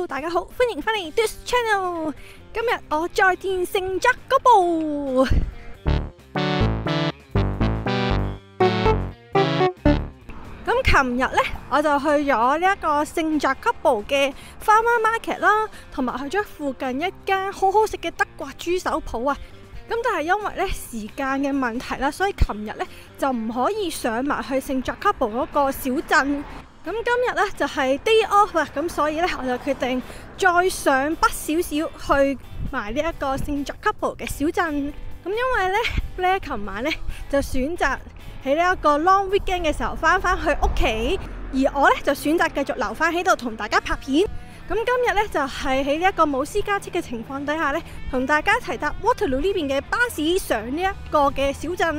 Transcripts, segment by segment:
Hello， 大家好，歡迎翻嚟 This Channel。今日我再戰聖扎哥布。咁琴日呢，我就去咗呢一個聖扎哥布嘅 Farmer Market 啦，同埋去咗附近一間好好食嘅德國豬手鋪啊。咁但係因為呢時間嘅問題啦，所以琴日呢就唔可以上埋去聖扎哥布嗰個小鎮。咁今日呢就係 day off 啦，咁所以呢我就決定再上北少少去埋呢一個聖扎哥布嘅小鎮。咁因為呢琴晚呢就選擇喺呢一個 long weekend 嘅時候翻去屋企，而我呢就選擇繼續留翻喺度同大家拍片。咁今日呢就係喺呢一個冇私家車嘅情況底下呢，同大家一齊搭 Waterloo 呢邊嘅巴士上呢一個嘅小鎮。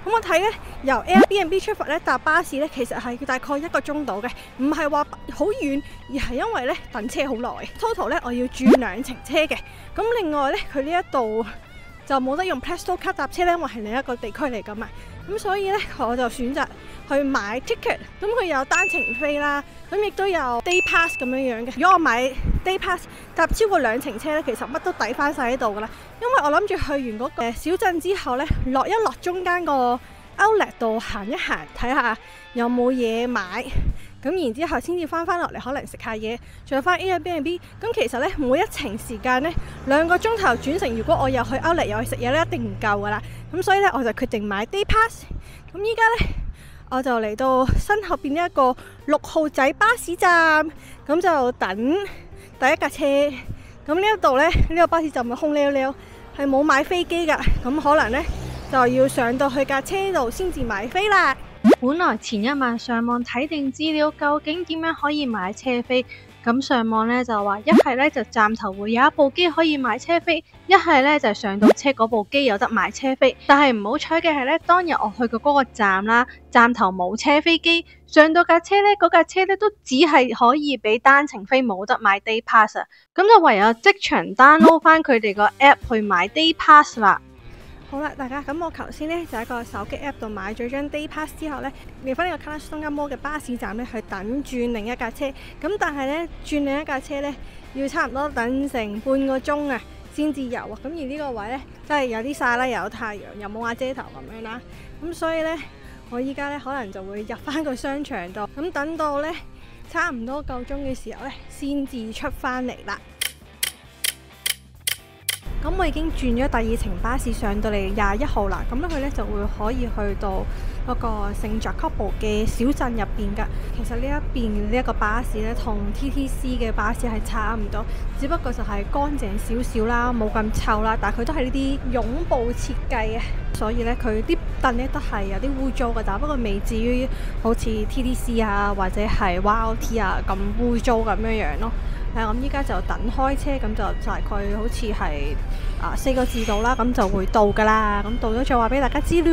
咁我睇呢，由 Airbnb 出發呢搭巴士呢，其實係大概1個鐘度嘅，唔係話好遠，而係因為呢等車好耐。Total 呢我要轉2程車嘅。咁另外呢，佢呢一度就冇得用 Presto Card 搭車呢，因為係另一個地區嚟噶嘛。咁所以呢，我就選擇去買 ticket。咁佢有單程飛啦，咁亦都有 day pass 咁樣嘅。如果我買 day pass 搭超過2程車呢，其實乜都抵翻晒喺度噶啦。因為我諗住去完嗰個小鎮之後呢，落一落中間個 Outlet 度行一行，睇下有冇嘢買。咁然之後先至翻落嚟，可能食下嘢，再翻 Airbnb。咁其實呢，每一程時間呢，2個鐘頭轉乘，如果我又去 Outlet 又去食嘢呢，一定唔夠噶啦。咁所以呢，我就決定買 day pass。咁依家呢，我就嚟到身後邊呢一個6號仔巴士站，咁就等第一架車。咁呢一度呢，呢個巴士站咪空溜溜，係冇買飛機噶。咁可能呢，就要上到去架車度先至買飛啦。本來前一晚上網睇定資料，究竟點樣可以買車飛？咁上網呢就話，一係呢就站頭會有一部機可以買車飛，一係呢就上到車嗰部機有得買車飛。但係唔好彩嘅係呢，當日我去過嗰個站啦，站頭冇車飛機，上到架車呢，嗰架車呢都只係可以俾單程飛，冇得買 day pass 啊。咁就唯有即場 download 翻佢哋個 app 去買 day pass 啦。好啦，大家，咁我頭先呢就喺個手機 app 度買咗張 day pass 之後呢，嚟翻呢個 Castlegar Mall 嘅巴士站呢去等轉另一架車。咁但係呢，轉另一架車呢要差唔多等成半個鐘啊先至有啊。咁而呢個位呢，真係有啲曬啦，又有太陽，又冇瓦遮頭咁樣啦。咁所以呢，我依家呢可能就會入翻個商場度，咁等到呢差唔多夠鐘嘅時候呢，先至出翻嚟啦。咁我已經轉咗第2程巴士上到嚟21號啦，咁佢呢就會可以去到嗰個聖扎哥布嘅小鎮入邊噶。其實呢一邊呢一個巴士呢，同 TTC 嘅巴士係差唔多，只不過就係乾淨少少啦，冇咁臭啦，但係佢都係呢啲擁抱設計啊，所以呢，佢啲凳呢都係有啲污糟噶，但不過未至於好似 TTC 啊或者係 YLT 啊咁污糟咁樣咯。咁依家就等開車，咁就大概好似係4個字到啦，咁就會到噶啦。咁到咗再話俾大家知咯。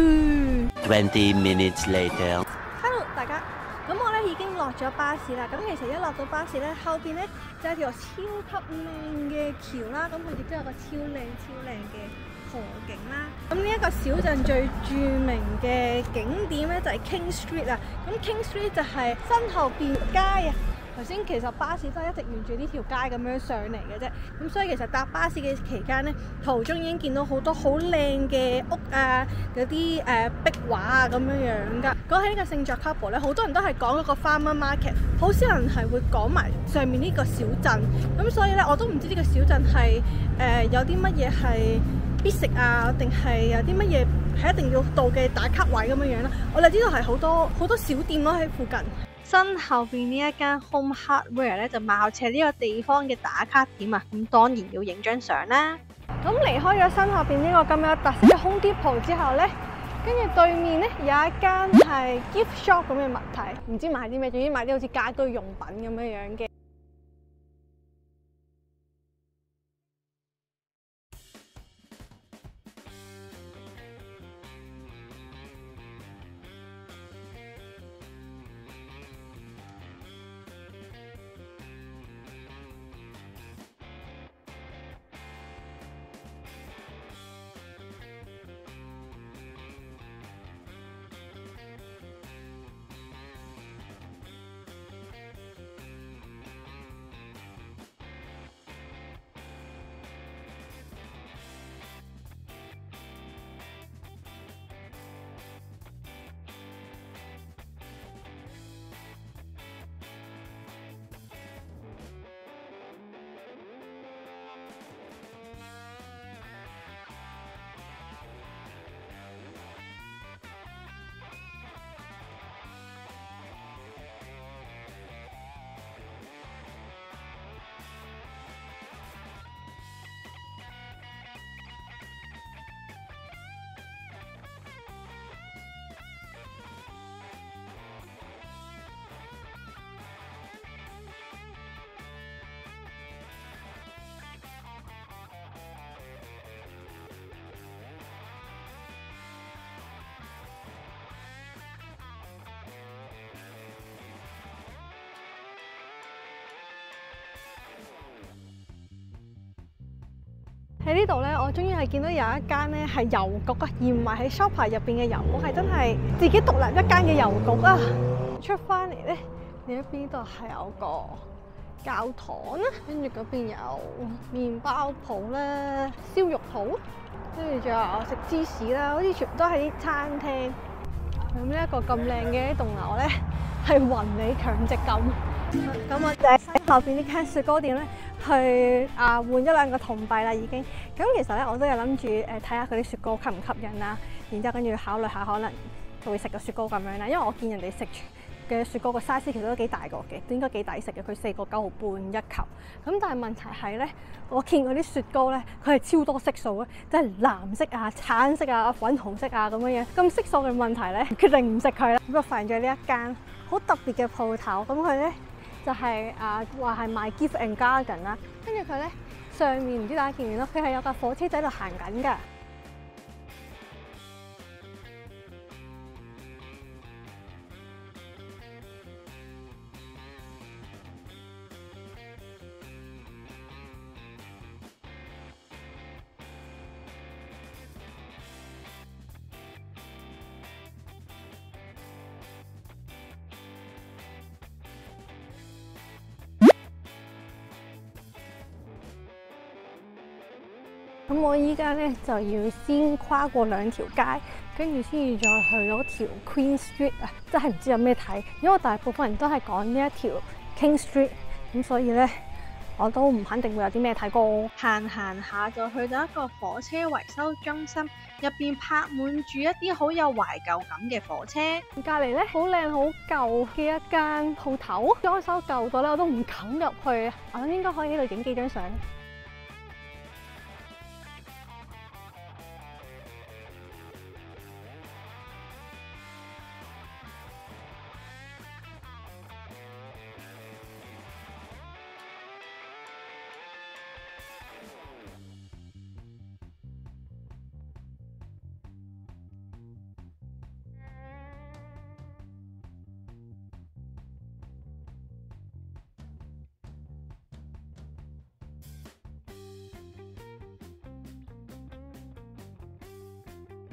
20 minutes later。Hello， 大家，咁我呢已經落咗巴士啦。咁其實一落到巴士呢，後邊呢就係條超級靚嘅橋啦。咁佢亦都有個超靚嘅河景啦。咁呢一個小鎮最著名嘅景點呢，就係 King Street 啊。咁 King Street 就係身後邊街啊。頭先其實巴士都係一直沿住呢條街咁樣上嚟嘅啫，咁所以其實搭巴士嘅期間呢，途中已經見到好多好靚嘅屋啊，嗰啲壁畫啊咁樣樣噶。講起呢個聖扎哥布呢，好多人都係講嗰個 Farmer Market， 好少人係會講埋上面呢個小鎮。咁所以呢，我都唔知呢個小鎮係有啲乜嘢係必食啊，定係有啲乜嘢係一定要到嘅打卡位咁樣樣啦。我哋知道係好多小店咯喺附近。身後邊呢一間 Home Hardware 咧就貌似呢個地方嘅打卡點啊，咁當然要影張相啦。咁離開咗身後邊呢個咁有特色嘅 Home Depot 之後呢，跟住對面呢有一間係 gift shop 咁嘅物體，唔知買啲咩，總之買啲好似家居用品咁樣樣嘅。喺呢度咧，我終於係見到有一間咧係郵局啊，而唔係喺 Shopper 入邊嘅郵局，係真係自己獨立一間嘅郵局啊！出翻嚟咧，你喺邊度係有個教堂啦，跟住嗰邊有麵包鋪啦、燒肉鋪，跟住仲有食芝士啦，好似全部都係啲餐廳。咁呢一個咁靚嘅一棟樓咧，係雲里強值咁。咁我哋喺後邊呢間雪糕店咧，去換1、2個銅幣啦已經。咁其實咧，我都有諗住睇下佢啲雪糕吸唔吸引啦，然之後跟住考慮下可能就會食個雪糕咁樣啦。因為我見人哋食嘅雪糕個 size 其實都幾大個嘅，應該幾抵食嘅。佢4個9毫半一球。咁但係問題係咧，我見嗰啲雪糕咧，佢係超多色素啊，即係藍色啊、橙色啊、粉紅色啊咁樣樣。咁色素嘅問題咧，決定唔食佢啦。咁就發現咗呢一間好特別嘅鋪頭。咁佢咧就係話係賣 Gift and Garden 啦。跟住佢咧上面唔知大家見唔見到，佢係有架火車仔喺度行緊㗎。咁我依家咧就要先跨過2條街，跟住先至再去到條 Queen Street 啊！真係唔知有咩睇，因為大部分人都係講呢一條 King Street， 咁所以咧我都唔肯定會有啲咩睇過。行下就去到一個火車維修中心，入邊泊滿住一啲好有懷舊感嘅火車。隔離咧好靚好舊嘅一間鋪頭，裝修舊到咧我都唔敢入去。我諗應該可以喺度影幾張相。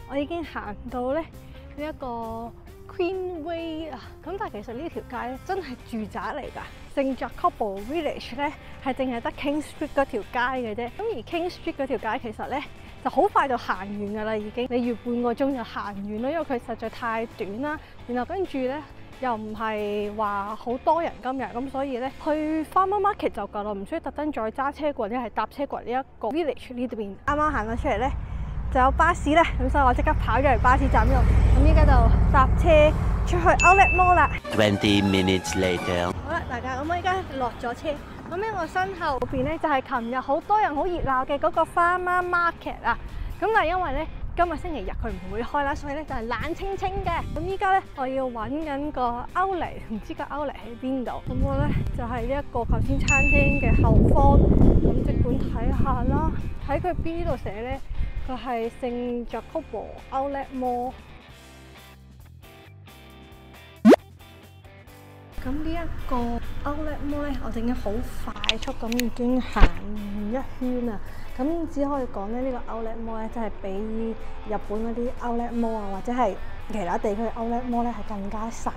我已經行到咧呢一個 Queen Way 啊，咁但係其實呢條街咧真係住宅嚟㗎。聖約翰堡 Village 咧係淨係得 King Street 嗰條街嘅啫。咁而 King Street 嗰條街其實咧就好快就行完㗎啦，已經你預半個鐘就行完啦，因為佢實在太短啦。然後跟住咧又唔係話好多人今日，咁所以咧去 Farmer Market 就夠啦，唔需要特登再揸車過，或者係搭車過呢一個 Village 呢邊。啱啱行咗出嚟咧，就有巴士咧，咁所以我即刻跑咗嚟巴士站呢度。咁依家就搭車出去 Outlet Mall 啦。20 minutes later。好啦，大家咁我依家落咗車，咁喺我身後邊咧就係琴日好多人好熱鬧嘅嗰個 Farmer Market 啊。咁但係因為咧今日星期日佢唔會開啦，所以咧就係冷清清嘅。咁依家咧我要揾緊個 Outlet，唔知個 Outlet 喺邊度。咁我咧就係呢一個頭先餐廳嘅後方，咁即管睇下啦。睇佢邊度寫咧？佢係聖約翰堡 Outlet Mall。咁呢一個 Outlet Mall 咧，我哋已經好快速咁已經行完一圈啦。咁只可以講咧，呢個 Outlet Mall 咧，真係比日本嗰啲 Outlet Mall 啊，或者係其他地區嘅 Outlet Mall 咧，係更加細，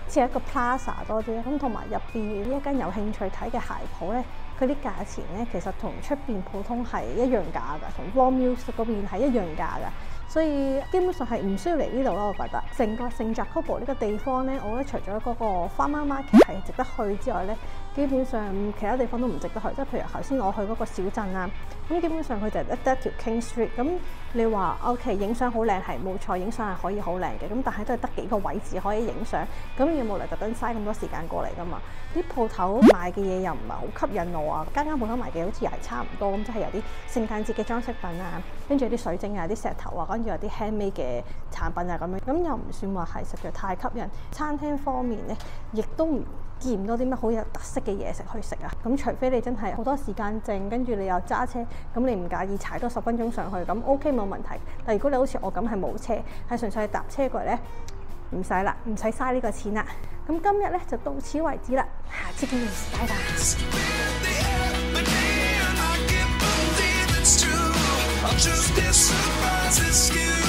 似係一個 Plaza 多啲。咁同埋入邊呢一間有興趣睇嘅鞋鋪咧，佢啲價錢咧，其實同出邊普通係一樣價㗎，同 Raw Mills 嗰邊係一樣價㗎。所以基本上係唔需要嚟呢度咯，我覺得。成個聖約翰堡呢個地方咧，我覺得除咗嗰個 Farmer Market 係值得去之外咧，基本上其他地方都唔值得去。即係譬如頭先我去嗰個小鎮啊，咁基本上佢就得一條 King Street。咁你話 OK 影相好靚係冇錯，影相係可以好靚嘅。咁但係都係得幾個位置可以影相，咁你冇嚟特登嘥咁多時間過嚟㗎嘛？啲鋪頭賣嘅嘢又唔係好吸引我啊，間鋪頭賣嘅好似又係差唔多，咁即係有啲聖誕節嘅裝飾品啊，跟住有啲水晶啊、啲石頭啊，跟住有啲 handmade 嘅產品啊咁樣，咁又唔算話係實在太吸引。餐廳方面咧，亦都見唔到啲咩好有特色嘅嘢食去食啊。咁除非你真係好多時間剩，跟住你又揸車，咁你唔介意踩多10分鐘上去，咁 OK 冇問題。但如果你好似我咁係冇車，係純粹係搭車過嚟咧，唔使啦，唔使嘥呢個錢啦。咁今日咧就到此為止啦，下次見，拜拜。Still surprises you.